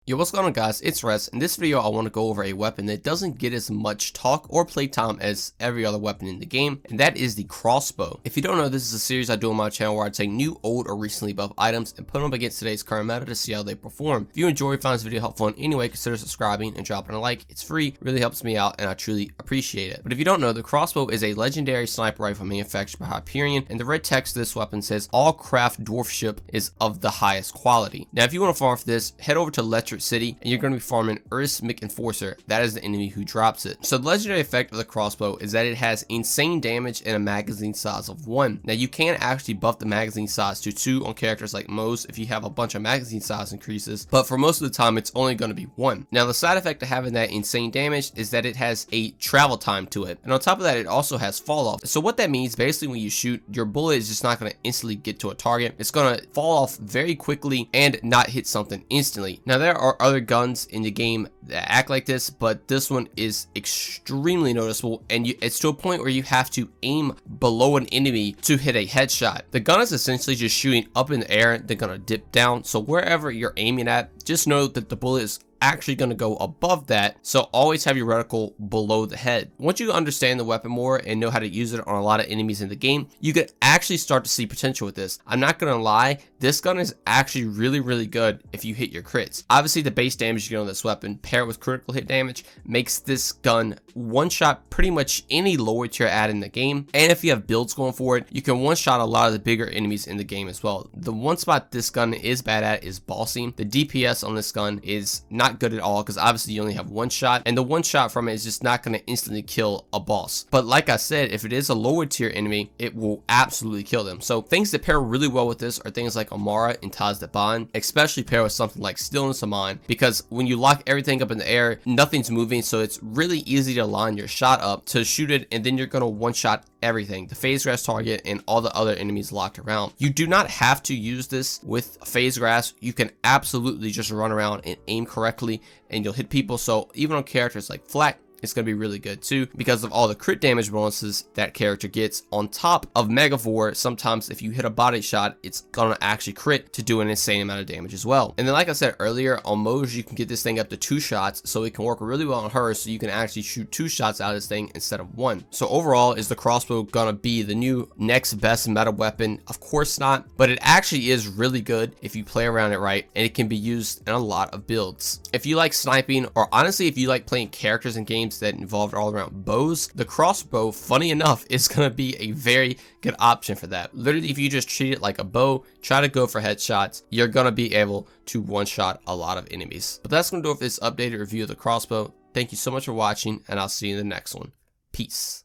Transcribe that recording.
Yo, what's going on guys, it's Res. In this video I want to go over a weapon that doesn't get as much talk or playtime as every other weapon in the game, and that is the crossbow. If you don't know, this is a series I do on my channel where I take new, old, or recently buffed items and put them up against today's current meta to see how they perform. If you enjoy or find this video helpful in any way, consider subscribing and dropping a like. It's free, really helps me out, and I truly appreciate it. But if you don't know, the crossbow is a legendary sniper rifle manufactured by Hyperion, and the red text of this weapon says all craft dwarfship is of the highest quality. Now if you want to farm for this, head over to Electric City and you're going to be farming Ursmic Enforcer. That is the enemy who drops it. So the legendary effect of the crossbow is that it has insane damage and a magazine size of 1. Now you can actually buff the magazine size to 2 on characters like Moe's if you have a bunch of magazine size increases, but for most of the time it's only going to be 1. Now the side effect of having that insane damage is that it has a travel time to it, and on top of that it also has fall off. So what that means, basically when you shoot, your bullet is just not going to instantly get to a target. It's going to fall off very quickly and not hit something instantly. Now there are other guns in the game that act like this, but this one is extremely noticeable, and it's to a point where you have to aim below an enemy to hit a headshot. The gun is essentially just shooting up in the air, they're gonna dip down, so wherever you're aiming at, just know that the bullet is actually going to go above that, so always have your reticle below the head. Once you understand the weapon more and know how to use it on a lot of enemies in the game, you can actually start to see potential with this. I'm not going to lie, this gun is actually really good if you hit your crits. Obviously the base damage you get on this weapon paired with critical hit damage makes this gun one-shot pretty much any lower tier ad in the game, and if you have builds going for it, you can one-shot a lot of the bigger enemies in the game as well. The one spot this gun is bad at is bossing. The DPS on this gun is not good at all because obviously you only have one shot, and the one shot from it is just not going to instantly kill a boss. But like I said, if it is a lower tier enemy, it will absolutely kill them. So things that pair really well with this are things like Amara and Taz Bond, especially pair with something like Stillness of Mind, because when you lock everything up in the air, nothing's moving, so it's really easy to line your shot up to shoot it, and then you're going to one shot everything, the phase grass target and all the other enemies locked around. You do not have to use this with phase grass. You can absolutely just run around and aim correctly and you'll hit people. So even on characters like Flak, it's going to be really good too because of all the crit damage bonuses that character gets on top of Megavore. Sometimes if you hit a body shot, it's going to actually crit to do an insane amount of damage as well. And then like I said earlier, on Moj you can get this thing up to 2 shots, so it can work really well on her, so you can actually shoot 2 shots out of this thing instead of 1. So overall, is the crossbow gonna be the new next best meta weapon? Of course not, but it actually is really good if you play around it right, and it can be used in a lot of builds. If you like sniping, or honestly if you like playing characters in games that involved all around bows, the crossbow, funny enough, is going to be a very good option for that. Literally, if you just treat it like a bow, try to go for headshots, you're going to be able to one-shot a lot of enemies. But that's going to do it for this updated review of the crossbow. Thank you so much for watching, and I'll see you in the next one. Peace.